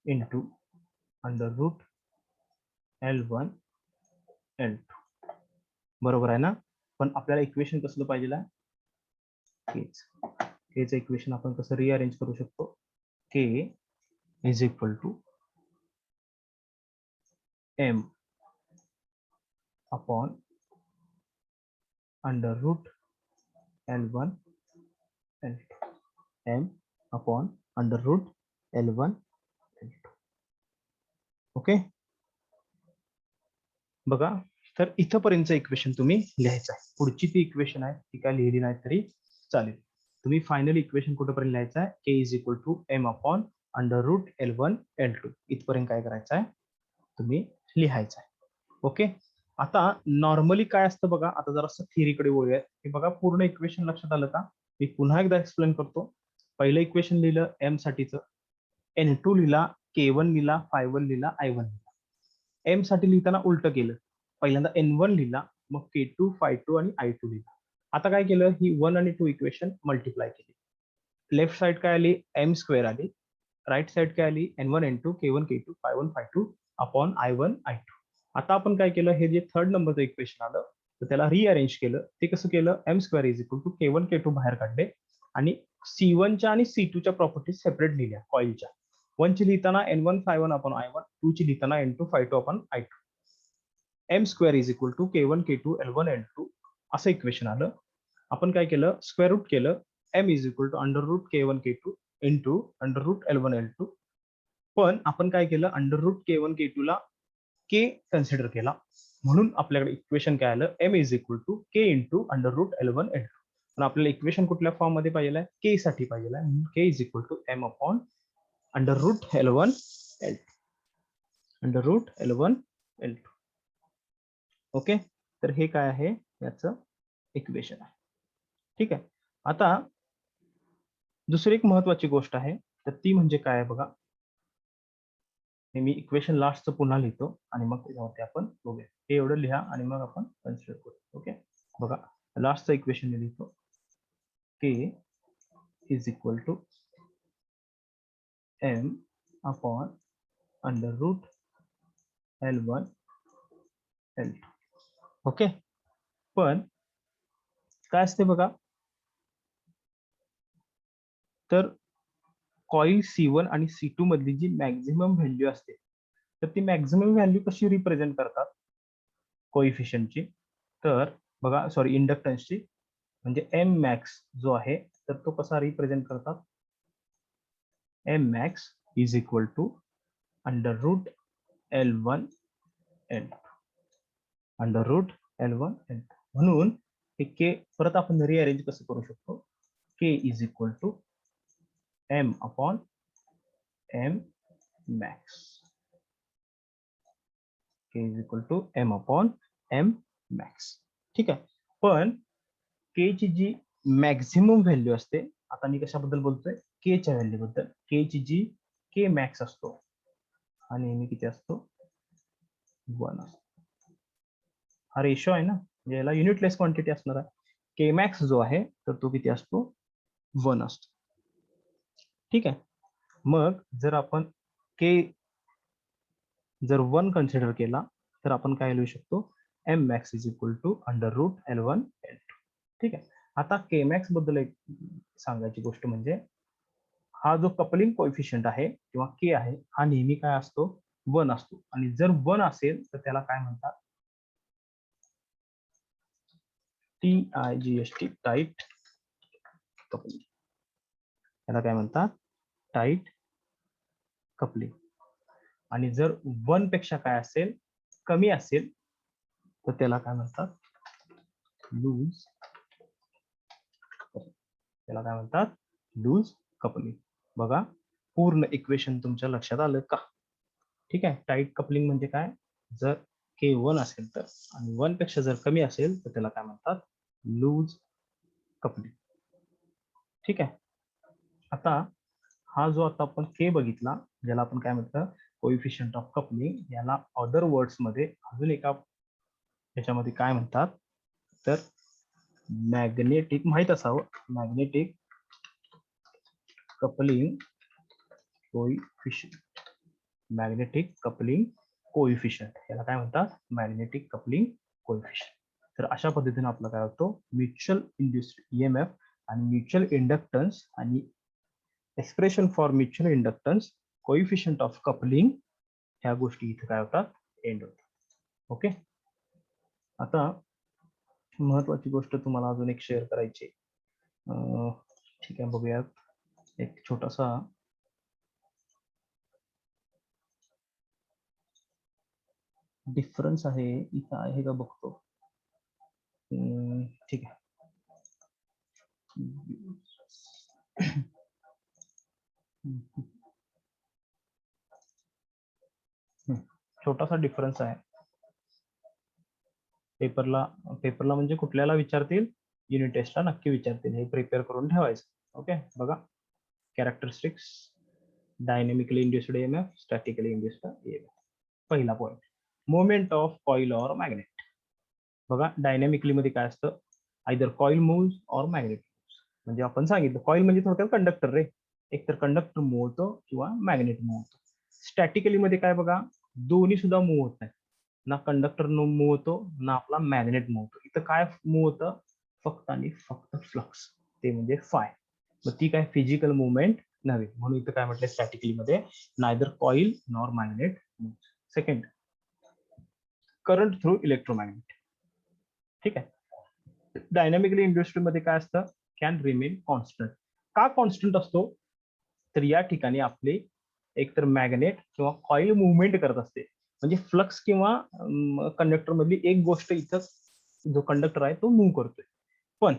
into under root L1 L2. बरोबर आहे ना, पण आपल्याला इक्वेशन कसलं पाहिजे, केचं इक्वेशन आपण कसं रिअरेंज करू शकतो, k is equal to m upon under root L1 L2 M upon under root L1 L2. Okay, बघा तर इथंपर्यंत इक्वेशन तुम्ही लिहायचं आहे. पुढची ती इक्वेशन आहे ती काय लिहिली नाही तरी चालेल. तुम्ही फायनल इक्वेशन कुठेपर्यंत लिहायचं आहे, K is equal to M upon under root L1 L2 इथपर्यंत काय करायचं आहे तुम्ही लिहायचं आहे. ओके, आता नॉर्मली काय असतं बघा, आता जरासं थिअरीकडे वळूया. हे बघा पूर्ण इक्वेशन लक्षात आलं का? मी पुन्हा एकदा एक्सप्लेन करतो. पहिलं इक्वेशन लिहिलं एम साठीचं, N2 लिहिला, K1 लिहिला, Phi1 लिहिला, I1 लिहिला. एम साठी लिहिताना उलट केलं, पहिल्यांदा N1 लिहिला, मग K2, Phi2 आणि I2 लिहिला. आता काय केलं, ही 1 आणि 2 इक्वेशन मल्टिप्लाय केली. लेफ्ट साइड काय आली, एम स्क्वेअर आली. राईट साइड काय आली, N1 N2 K1 K2 Phi1 Phi2 upon I1 I2. आता आपण काय केलं, हे जे थर्ड नंबरचं इक्वेशन आलं तर त्याला रिअरेंज केलं. ते कसं केलं, M square is equal to K1 K2 बाहेर काढले आणि C1च्या आणि C2च्या प्रॉपर्टीज सेपरेट लिहिल्या कॉइलच्या. 1 ची लिहिताना N1 Phi1 अपॉन I1, 2 ची लिहिताना N2 Phi2 upon I2. M square is equal to K1 K2 L1 L2 असं इक्वेशन आलं. आपण काय केलं, स्क्वेअर रूट केलं, M is equal to under root K1 K2 into under root L1 L2. पण आपण काय केलं, अंडर रूट K1 K2 ला के कन्सिडर केला, म्हणून आपल्याकडे इक्वेशन काय आलं, M is equal to K into under root L1 L2. पण आपल्याला इक्वेशन कुठल्या फॉर्म मध्ये पाहिजे आहे, के साठी पाहिजे आहे, म्हणून K is equal to M upon under root L1 L2 under root L1 L2. Okay, तर हे काय आहे याचं इक्वेशन आहे. ठीक आहे, आता दुसरी एक महत्वाची गोष्ट आहे, तर ती म्हणजे काय आहे बघा, मी इक्वेशन लास्टचं पुन्हा लिहितो आणि मग त्याच्यावरती आपण बघूया. हे एवढं लिहा आणि मग आपण कन्सिडर करू. ओके, बघा लास्टचं इक्वेशन मी लिहितो, K is equal to M upon under root L1 L2. Okay, पण काय असते बघा, तर कॉईल C1 आणि C2 मधली जी मॅक्झिमम व्हॅल्यू असते, तर ती मॅक्झिमम व्हॅल्यू कशी रिप्रेझेंट करतात कोइफिशियंटची, तर बघा सॉरी इंडक्टन्सची, म्हणजे एम मॅक्स जो आहे तर तो कसा रिप्रेझेंट करतात, M max is equal to under root L1 L2 under root L1 L2. म्हणून हे के परत आपण रिअरेंज कसं करू शकतो, K is equal to M upon M max, K is equal to M upon M max. ठीक आहे, पण के ची जी मॅक्झिमम व्हॅल्यू असते, आता मी कशाबद्दल बोलतोय, के च्या व्हॅल्यू बद्दल. के ची जी के मॅक्स असतो हा नेहमी किती असतो, 1 असतो. हा रेशो आहे ना, म्हणजे याला युनिटलेस क्वांटिटी असणार आहे. के मॅक्स जो आहे तर तो किती असतो, 1 असतो. ठीक आहे, मग जर आपण के जर 1 कन्सिडर केला तर आपण काय लिहू शकतो, M max is equal to under root L1 L2. ठीक आहे, आता के मॅक्स बद्दल एक सांगायची गोष्ट म्हणजे हा जो कपलिंग कोएफिशियंट आहे किंवा के आहे हा नेहमी काय असतो, 1 असतो. आणि जर 1 असेल तर त्याला काय म्हणतात, TIGST टाईट कपलिंग. त्याला काय म्हणतात, टाईट कपलिंग. आणि जर 1 पेक्षा काय असेल, कमी असेल तर त्याला काय म्हणतात, लूज. त्याला काय म्हणतात, लूज कपलिंग. बघा पूर्ण इक्वेशन तुमच्या लक्षात आलं का? ठीक आहे, टाईट कपलिंग म्हणजे काय, जर के 1 असेल तर आणि 1 पेक्षा जर कमी असेल तर त्याला काय म्हणतात, लूज कपलिंग. ठीक आहे, आता हा जो आता आपण के बघितला, ज्याला आपण काय म्हणतो, कोएफिशियंट ऑफ कपलिंग, याला अदर वर्ड्स मध्ये अजून एका याच्यामध्ये काय म्हणतात, तर मॅग्नेटिक, माहित असावं, magnetic coupling coefficient. Magnetic coupling coefficient याला काय म्हणतात, मॅग्नेटिक कपलिंग कोएफिशियंट. तर अशा पद्धतीने आपला काय होतो, म्युच्युअल इंड्युस्ड ईएमएफ आणि म्युच्युअल इंडक्टन्स आणि expression for mutual inductance, coefficient of coupling, ह्या गोष्टी इथे काय होतात, एंड होतात. ओके, आता महत्वाची गोष्ट तुम्हाला अजून एक शेअर करायची, ठीक आहे, बघूयात एक छोटासा डिफरन्स आहे इथं आहे का बघतो. ठीक आहे. छोटासा डिफरन्स आहे. पेपरला म्हणजे कुठल्याला विचारतील, युनिट टेस्टला नक्की विचारतील, हे प्रिपेअर करून ठेवायचं. ओके, बघा characteristics, dynamically induced EMF, statically induced EMF. पहिला point, moment of coil or magnet. बघा डायनेमिकली मध्ये काय असतं, either coil moves or magnet moves. म्हणजे आपण सांगितलं कॉईल म्हणजे थोडक्यात कंडक्टर रे, एक तर कंडक्टर मूव्ह होतो किंवा मॅग्नेट मूव्ह होतो. स्टॅटिकली मध्ये काय बघा, दोन्ही सुद्धा मूव्ह होत नाही, ना कंडक्टर मूव्ह होतो ना आपला मॅग्नेट मूव्ह होतो. इथं काय मूव्ह होतं, फक्त आणि फक्त फ्लक्स, ते म्हणजे फाय. मग ती काय फिजिकल मुवमेंट नव्हे, म्हणून इथं काय म्हटलं स्टॅटिकली मध्ये, neither coil nor magnet move. Second, current through electromagnet. ठीक आहे. डायनॅमिकली इंडस्ट्रीमध्ये काय असतं, कॅन रिमेन कॉन्स्टंट. का कॉन्स्टंट असतो, तर या ठिकाणी आपले एकतर मॅग्नेट किंवा कॉईल मुवमेंट करत असते, म्हणजे फ्लक्स किंवा कंडक्टर मधली एक गोष्ट इथं जो कंडक्टर आहे तो मूव्ह करतोय. पण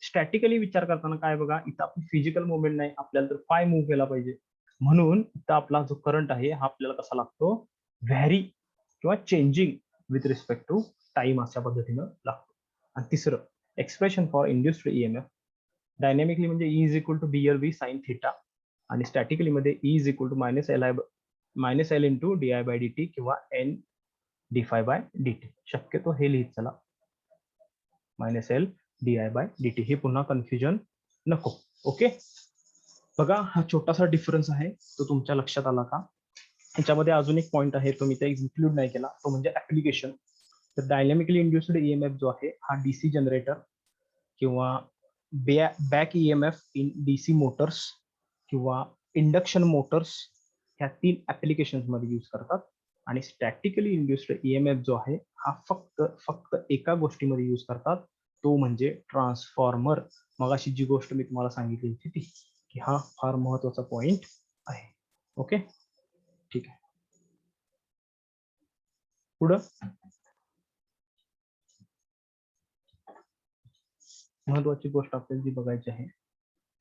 स्टॅटिकली विचार करताना काय बघा, इथं आपली फिजिकल मुवमेंट नाही, आपल्याला तर फाय मूव्ह केला पाहिजे, म्हणून इथं आपला जो करंट आहे हा आपल्याला कसा लागतो, व्हॅरी किंवा changing with respect to time अशा पद्धतीनं लागतो. आणि तिसरं, expression for induced EMF. Dynamically म्हणजे E is equal to BLV sine theta, आणि स्टॅटिकली मध्ये E is equal to minus L into DI/dt किंवा N dφ/dt. शक्यतो हे लिहित चला, -L DI/dt. हे पुन्हा कन्फ्युजन नको. ओके, बघा हा छोटासा डिफरन्स आहे, तो तुमच्या लक्षात आला का? याच्यामध्ये अजून एक पॉईंट आहे, तो मी त्या इन्क्लूड नाही केला, तो म्हणजे ऍप्लिकेशन. तर डायनॅमिकली इंड्युस्ड EMF जो आहे हा DC जनरेटर किंवा back EMF in DC Motors किंवा इंडक्शन मोटर्स, ह्या 3 ऍप्लिकेशन्स मध्ये यूज करतात. आणि स्टॅटिकली इंड्युस्ड EMF जो आहे हा फक्त एका गोष्टीमध्ये यूज करतात, तो म्हणजे ट्रान्सफॉर्मर. मगाशी जी गोष्ट मी तुम्हाला सांगितली होती ती, की हा फार महत्वाचा पॉइंट आहे. ओके, ठीक आहे. पुढं महत्वाची गोष्ट आपल्याला जी बघायची आहे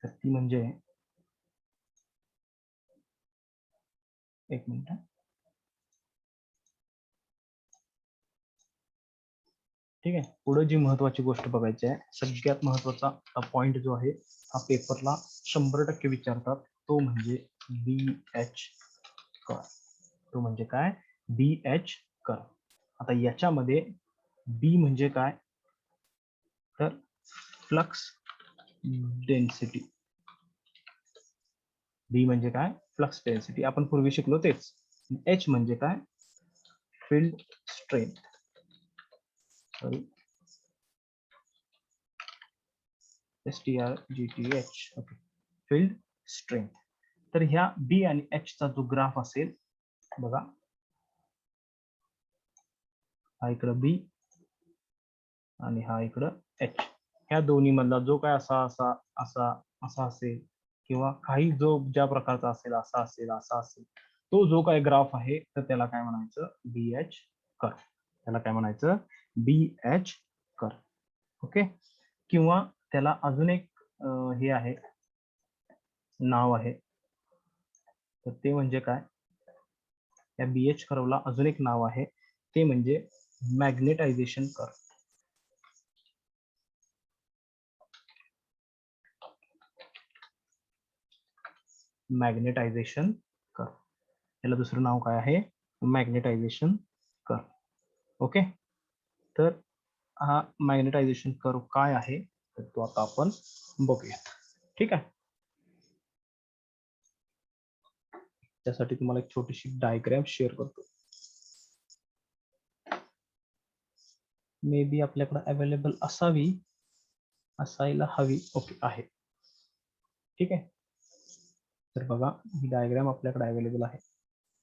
तर ती म्हणजे, एक मिनिट, ठीक आहे. पुढे जी महत्वाची गोष्ट बघायची आहे, सगळ्यात महत्वाचा पॉइंट जो आहे हा पेपरला 100% विचारतात, तो म्हणजे BH कर्व. तो म्हणजे काय, BH कर्व. आता याच्यामध्ये B म्हणजे काय, तर फ्लक्स डेन्सिटी. B म्हणजे काय, फ्लक्स डेन्सिटी, आपण पूर्वी शिकलो तेच. H म्हणजे काय, field strength. Sorry, STRGTH. Okay, field strength. तर ह्या B आणि H चा जो ग्राफ असेल बघा, हा इकडं B आणि हा इकडं H, ह्या दोन्ही मधला जो काय असा असेल किंवा काही जो ज्या प्रकारचा असेल, असा असेल, तो जो काय ग्राफ आहे तर त्याला काय म्हणायचं, BH कर्व. त्याला काय म्हणायचं, BH कर्व. ओके, किंवा त्याला अजून एक हे आहे, नाव आहे, तर ते म्हणजे काय, या BH कर्वला अजून एक नाव आहे, ते म्हणजे मॅग्नेटायझेशन कर्व. मॅग्नेटायझेशन कर्व, याला दुसरं नाव काय आहे, मॅग्नेटायझेशन कर्व. ओके, तर हा मॅग्नेटायझेशन कर्व काय आहे तर तो आता आपण बघूयात. ठीक आहे, त्यासाठी तुम्हाला एक छोटीशी डायग्राम शेअर करतो, मे बी आपल्याकडे अवेलेबल असायला हवी. ओके, आहे. ठीक आहे, तर बघा ही डायग्राम आपल्याकडे अवेलेबल आहे,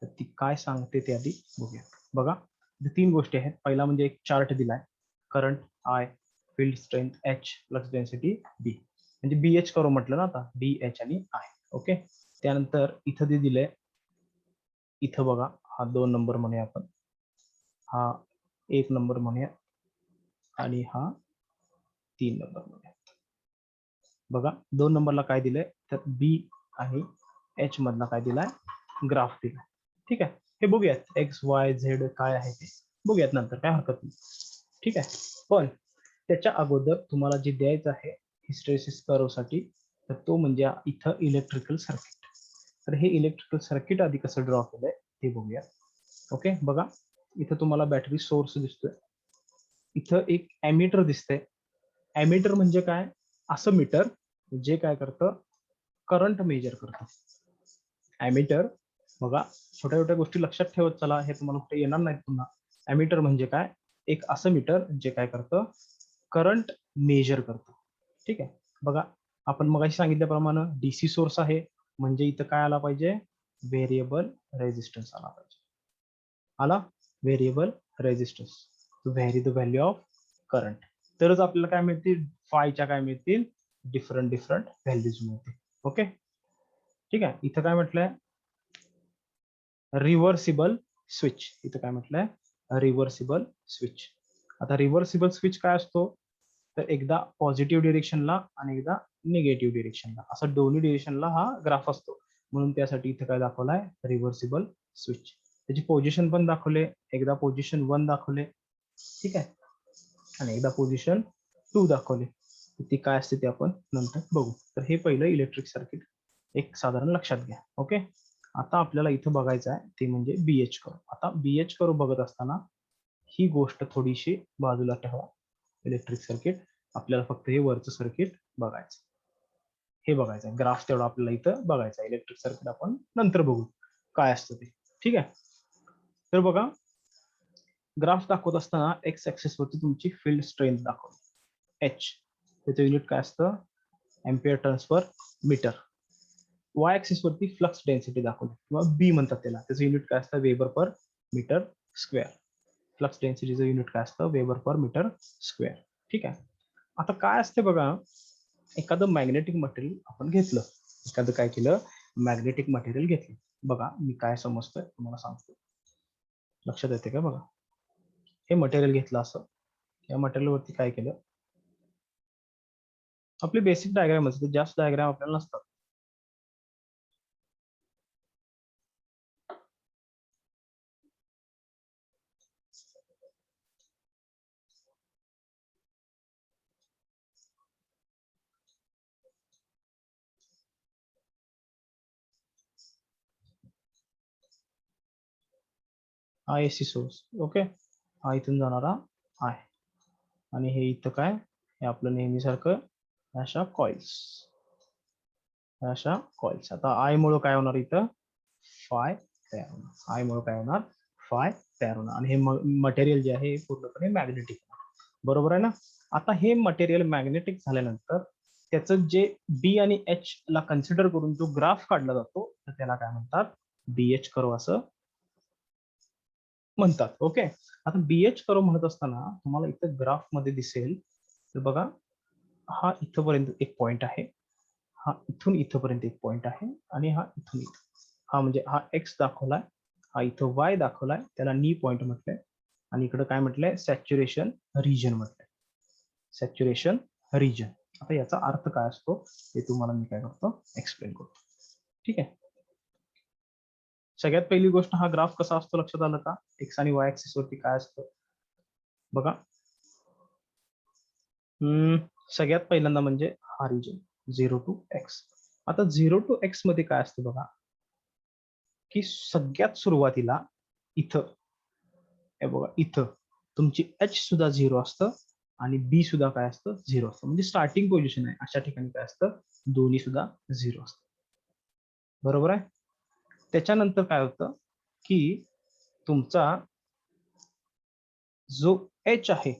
तर ती काय सांगते ते आधी बघूया. बघा 3 गोष्टी आहेत. पहिला म्हणजे एक चार्ट दिलाय, current I, field strength H, flux density B. म्हणजे BH करो म्हटलं ना आता, BH आणि I. ओके. त्यानंतर इथं जे दिलंय, इथं बघा हा 2 नंबर म्हणूया आपण, हा 1 नंबर म्हणूया आणि हा 3 नंबर म्हणूया. बघा 2 नंबरला काय दिलंय, तर B आणि H मधला काय दिलाय, ग्राफ दिलाय. ठीक आहे. हे बघूयात X Y Z काय आहे ते बघूयात नंतर, काय हरकत नाही. ठीक आहे. पण त्याच्या अगोदर तुम्हाला जे द्यायचं आहे हिस्टेरेसिस कर्व साठी, तर तो म्हणजे इथं इलेक्ट्रिकल सर्किट. तर हे इलेक्ट्रिकल सर्किट आधी कसं ड्रॉ केलंय ते बघूया. ओके. बघा इथं तुम्हाला बॅटरी सोर्स दिसतोय, इथं एक एमिटर दिसतंय. एमिटर म्हणजे काय, असं मीटर जे काय करतं, करंट मेजर करतं. एमिटर बघा, छोट्या छोट्या गोष्टी लक्षात ठेवत चला, हे तुम्हाला कुठे येणार नाही पुन्हा. एमिटर म्हणजे काय, एक असं मीटर जे काय करतं, करंट मेजर करतं. ठीक आहे. बघा आपण मगाशी सांगितल्याप्रमाणे डीसी सोर्स आहे, म्हणजे इथं काय आला पाहिजे, व्हेरिएबल रेझिस्टन्स आला पाहिजे. आला variable resistance to vary the value of current. तरच आपल्याला काय मिळतील, फायच्या काय मिळतील, डिफरंट व्हॅल्यूज मिळतील. ओके. ठीक आहे. इथं काय म्हटलंय, रिव्हर्सिबल स्विच. इथं काय म्हटलंय, रिव्हर्सिबल स्विच. आता रिव्हर्सिबल स्विच काय असतो, तर एकदा पॉझिटिव्ह डिरेक्शनला आणि एकदा निगेटिव्ह डिरेक्शनला, असं दोन्ही डिरेक्शनला हा ग्राफ असतो. म्हणून त्यासाठी इथं काय दाखवलाय, रिव्हर्सिबल स्विच. त्याची पोझिशन पण दाखवले, एकदा पोझिशन 1 दाखवले. ठीक आहे. आणि एकदा पोझिशन 2 दाखवले. ती काय असते ते आपण नंतर बघू. तर हे पहिलं इलेक्ट्रिक सर्किट एक साधारण लक्षात घ्या. ओके. आता आपल्याला इथं बघायचं आहे ते म्हणजे BH कर्व. आता BH कर्व बघत असताना ही गोष्ट थोडीशी बाजूला ठेवा, इलेक्ट्रिक सर्किट. आपल्याला फक्त हे वरचं सर्किट बघायचं, हे बघायचं ग्राफ तेवढा आपल्याला इथं बघायचा. इलेक्ट्रिक सर्किट आपण नंतर बघू काय असतं ते. ठीक आहे. तर बघा ग्राफ दाखवत असताना एक्स ऍक्सिस वरती तुमची फील्ड स्ट्रेंथ दाखवली H, त्याचं युनिट काय असतं, ampere turns per metre. Y axis वरती फ्लक्स डेन्सिटी दाखवली किंवा बी म्हणतात त्याला, त्याचं युनिट काय असतं, weber per metre square. Flux डेन्सिटीचं युनिट काय असतं, वेबर पर मीटर स्क्वेअर. ठीक आहे. आता काय असते बघा, एखादं मॅग्नेटिक मटेरियल आपण घेतलं, एखादं काय केलं, मॅग्नेटिक मटेरियल घेतलं. बघा मी काय समजतोय तुम्हाला सांगतो, लक्षात येते का. बघा हे मटेरियल घेतलं असं, या मटेरियल वरती काय केलं, आपली बेसिक डायग्राम असते, जास्त डायग्राम आपल्याला नसतात. हा एसी सोर्स. ओके. हा इथून जाणारा आहे आणि हे इथं काय, हे आपलं नेहमीसारखं अशा कॉइल्स, अशा कॉइल्स. आता आय मुळे काय होणार, इथं फाय तयार होणार. आय मुळे काय होणार, फाय तयार होणार. आणि हे मटेरियल जे आहे पूर्णपणे मॅग्नेटिक, बरोबर आहे ना. आता हे मटेरियल मॅग्नेटिक झाल्यानंतर त्याचं जे बी आणि एच ला कन्सिडर करून जो ग्राफ काढला जातो, तर त्याला काय म्हणतात, BH कर्व असं म्हणतात. ओके. आता BH कर्व म्हणत असताना तुम्हाला इथं ग्राफ मध्ये दिसेल, तर बघा हा इथपर्यंत एक पॉइंट आहे, हा इथून इथपर्यंत एक पॉइंट आहे आणि हा इथून इथं, हा म्हणजे हा X दाखवलाय, हा इथं Y दाखवलाय, त्याला नी पॉइंट म्हटलंय. आणि इकडे काय म्हटलंय, सॅच्युरेशन रिजन म्हटलंय, सॅच्युरेशन रिजन. आता याचा अर्थ काय असतो ते तुम्हाला मी काय करतो, एक्सप्लेन करतो. ठीक आहे. सगळ्यात पहिली गोष्ट, हा ग्राफ कसा असतो लक्षात आलं का, एक्स आणि वाय ऍक्सिस वरती काय असतं बघा. सगळ्यात पहिल्यांदा म्हणजे हा रिजन 0 to x. आता 0 to x मध्ये काय असतं बघा, की सगळ्यात सुरुवातीला इथं, हे बघा इथं तुमची H सुद्धा 0 असतं आणि B सुद्धा काय असतं, 0 असतं. म्हणजे स्टार्टिंग पोझिशन आहे, अशा ठिकाणी काय असतं, दोन्ही सुद्धा 0 असतं. बरोबर आहे. त्याच्यानंतर काय होतं, की तुमचा जो H आहे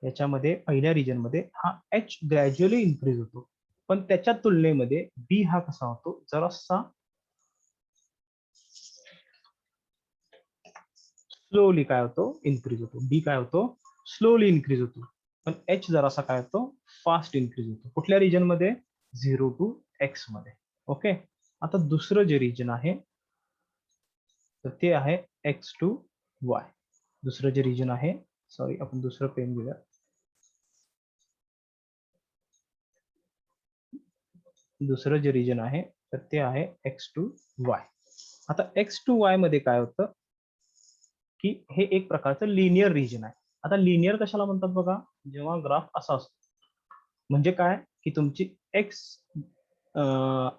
याच्यामध्ये पहिल्या रिजन मध्ये हा H ग्रॅज्युअली इन्क्रीज होतो, पण त्याच्या तुलनेमध्ये B हा कसा होतो, जरासा स्लोली काय होतो, इन्क्रीज होतो. B काय होतो, स्लोली इन्क्रीज होतो. पण एच जरासा काय होतो फास्ट इन्क्रीज होतो. कुठल्या रिजन मध्ये 0 to x मध्ये. ओके, आता दुसरं जे रिजन आहे तर ते आहे x to y. दुसरं जे रिजन आहे, सॉरी आपण दुसरं पेन घेऊया. दुसरं जे रिजन आहे तर ते आहे x to y. आता x to y मध्ये काय होतं की हे एक प्रकारचं लिनियर रिजन आहे. आता लिनियर कशाला म्हणतात बघा, जेव्हा ग्राफ असा असतो म्हणजे काय की तुमची x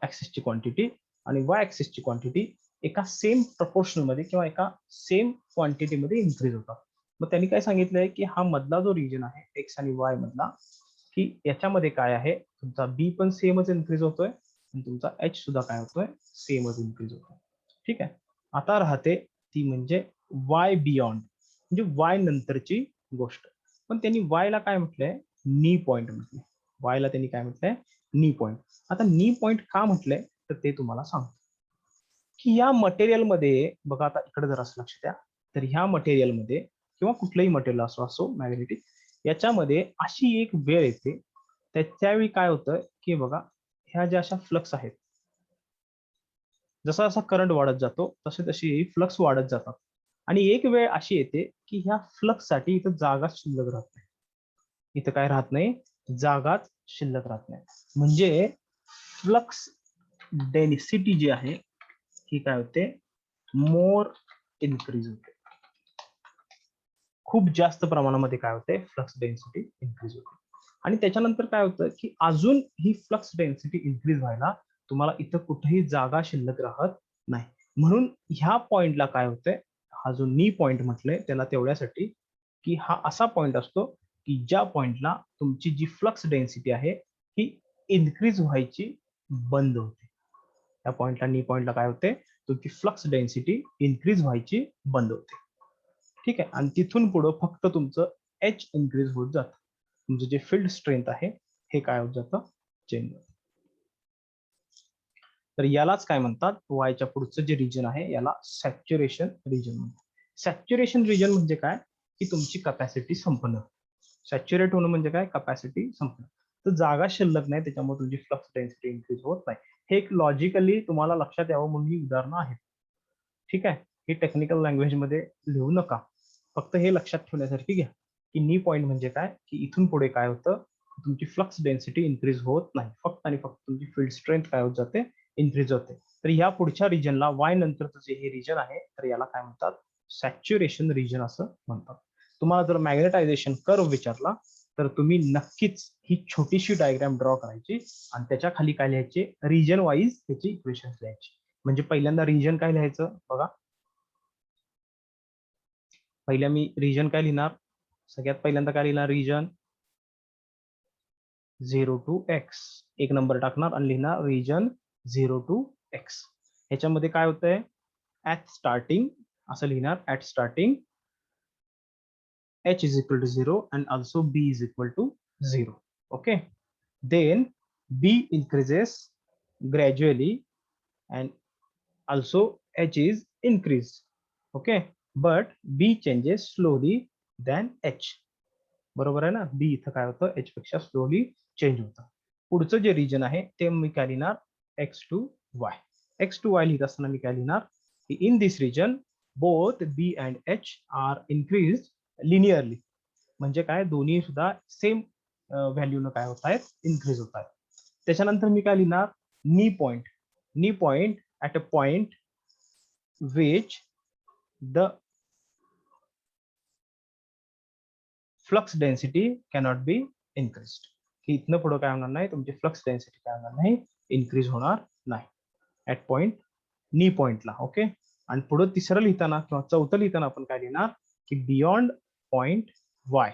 ऍक्सिसची क्वांटिटी आणि y ऍक्सिसची क्वांटिटी एका सेम प्रपोर्शन मध्ये किंवा एका सेम क्वांटिटी मध्ये इन्क्रीज होतात. मग त्यांनी काय सांगितलंय की हा मधला जो रिजन आहे x आणि y मधला, की याच्यामध्ये काय आहे तुमचा b पण सेमच इन्क्रीज होतोय आणि तुमचा h सुद्धा काय होतोय सेमच इन्क्रीज होतोय. ठीक आहे, आता राहते ती म्हणजे y बियॉन्ड, म्हणजे y नंतरची गोष्ट. पण त्यांनी y ला काय म्हटलंय, नी पॉइंट म्हटलंय. y ला त्यांनी काय म्हटलंय, नी पॉइंट. आता नी पॉइंट का म्हटलंय तर ते तुम्हाला सांगतो की या मटेरियलमध्ये बघा, आता इकडे जरा लक्ष द्या. तर ह्या मटेरियलमध्ये किंवा कुठलंही मटेरियल असो मॅग्नेटिक, याच्यामध्ये अशी एक वेळ येते त्यावेळी काय होतं की बघा, ह्या ज्या अशा फ्लक्स आहेत, जसा जसा करंट वाढत जातो तसे तशी फ्लक्स वाढत जातात. आणि एक वेळ अशी येते की ह्या फ्लक्स साठी इथं जागाच शिल्लक राहत नाही. इथं काय राहत नाही, जागाच शिल्लक राहत नाही. म्हणजे फ्लक्स डेन्सिटी जी आहे ही काय होते, मोर इन्क्रीज होते. खूप जास्त प्रमाणामध्ये काय होते, फ्लक्स डेन्सिटी इन्क्रीज होते. आणि त्याच्यानंतर काय होतं की अजून ही फ्लक्स डेन्सिटी इन्क्रीज व्हायला तुम्हाला इथं कुठेही जागा शिल्लक राहत नाही. म्हणून ह्या पॉइंटला काय होतंय, हा जो नी पॉइंट म्हटलंय त्याला तेवढ्यासाठी की हा असा पॉइंट असतो की ज्या पॉइंटला तुमची जी फ्लक्स डेन्सिटी आहे ही इन्क्रीज व्हायची बंद होते. त्या पॉइंटला, नी पॉइंटला काय होते, तुमची फ्लक्स डेन्सिटी इन्क्रीज व्हायची बंद होते. ठीक आहे, आणि तिथून पुढे फक्त तुमचं एच इन्क्रीज होत जातं. तुमचं जे फील्ड स्ट्रेंथ आहे हे काय होत जातं, चेंज होतं. तर यालाच काय म्हणतात, वायच्या पुढचं जे रिजन आहे याला सॅच्युरेशन रिजन म्हणतात. सॅच्युरेशन रिजन म्हणजे काय की तुमची कपॅसिटी संपणं. सॅच्युरेट होणं म्हणजे काय, कपॅसिटी संपणं. तर जागा शिल्लक नाही, त्याच्यामुळे तुमची फ्लक्स डेन्सिटी इन्क्रीज होत नाही. हे एक लॉजिकली तुम्हाला लक्षात यावं म्हणून ही उदाहरणं आहेत. ठीक आहे, हे टेक्निकल लँग्वेज मध्ये लिहू नका, फक्त हे लक्षात ठेवण्यासारखी घ्या की नी पॉइंट म्हणजे काय की इथून पुढे काय होतं, तुमची फ्लक्स डेन्सिटी इन्क्रीज होत नाही, फक्त आणि फक्त तुमची फील्ड स्ट्रेंथ काय होत जाते, इन्क्रीज होते. तर या पुढच्या रिजनला, वाय नंतरचं जे हे रिजन आहे तर याला काय म्हणतात, सॅच्युरेशन रिजन असं म्हणतात. तुम्हाला जर मॅग्नेटायझेशन कर्व विचारला तर तुम्ही नक्कीच ही छोटीशी डायग्राम ड्रॉ करायची आणि त्याच्या खाली काय लिहायचे, रिजन वाईज त्याची इक्वेशन लिहायची. म्हणजे पहिल्यांदा रिजन काय लिहायचं बघा, पहिल्या मी रिजन काय लिहिणार, सगळ्यात पहिल्यांदा काय लिहिणार, रिजन 0 to x, एक नंबर टाकणार आणि लिहिणार रिजन 0 to x. ह्याच्यामध्ये काय होतंय, ऍट स्टार्टिंग असं लिहिणार, at starting h is equal to 0 and also b is equal to 0. Okay, then b increases gradually and also h is increased. Okay, but b changes slowly than h. बरोबर आहे ना, बी इथं काय होतं, H पेक्षा slowly change होतं. पुढचं जे रिजन आहे ते मी काय लिहिणार, X to Y. X to Y लिहित असताना मी काय लिहिणार की in this region both B and H are increase linearly. म्हणजे काय, दोन्ही सुद्धा सेम व्हॅल्यूनं काय होत आहेत, इन्क्रीज होत आहेत. त्याच्यानंतर मी काय लिहिणार, नी पॉइंट. नी point at a point which the flux density cannot be increase. की इथनं पुढे काय होणार नाही, तुमची फ्लक्स डेन्सिटी काय होणार नाही, इन्क्रीज होणार नाही ऍट पॉइंट, नी पॉइंटला. ओके, आणि पुढे तिसरं लिहिताना किंवा चौथं लिहिताना आपण काय लिहिणार की बियॉन्ड पॉइंट वाय,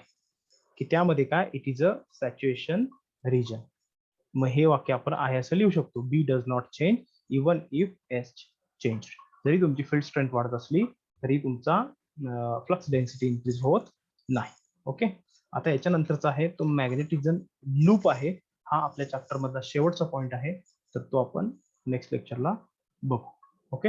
की त्यामध्ये काय, इट इज अ सॅच्युएशन रिजन. मग हे वाक्य आपण आहे असं लिहू शकतो, B does not change even if H change. जरी तुमची फील्ड स्ट्रेंथ वाढत असली तरी तुमचा फ्लक्स डेन्सिटी इन्क्रीज होत नाही. ओके, आता याच्यानंतरचा आहे तो मॅग्नेटिझम लूप आहे. हा आपल्या चॅप्टर मधला शेवटचा पॉइंट आहे, तर तो आपण नेक्स्ट लेक्चरला बघू. ओके.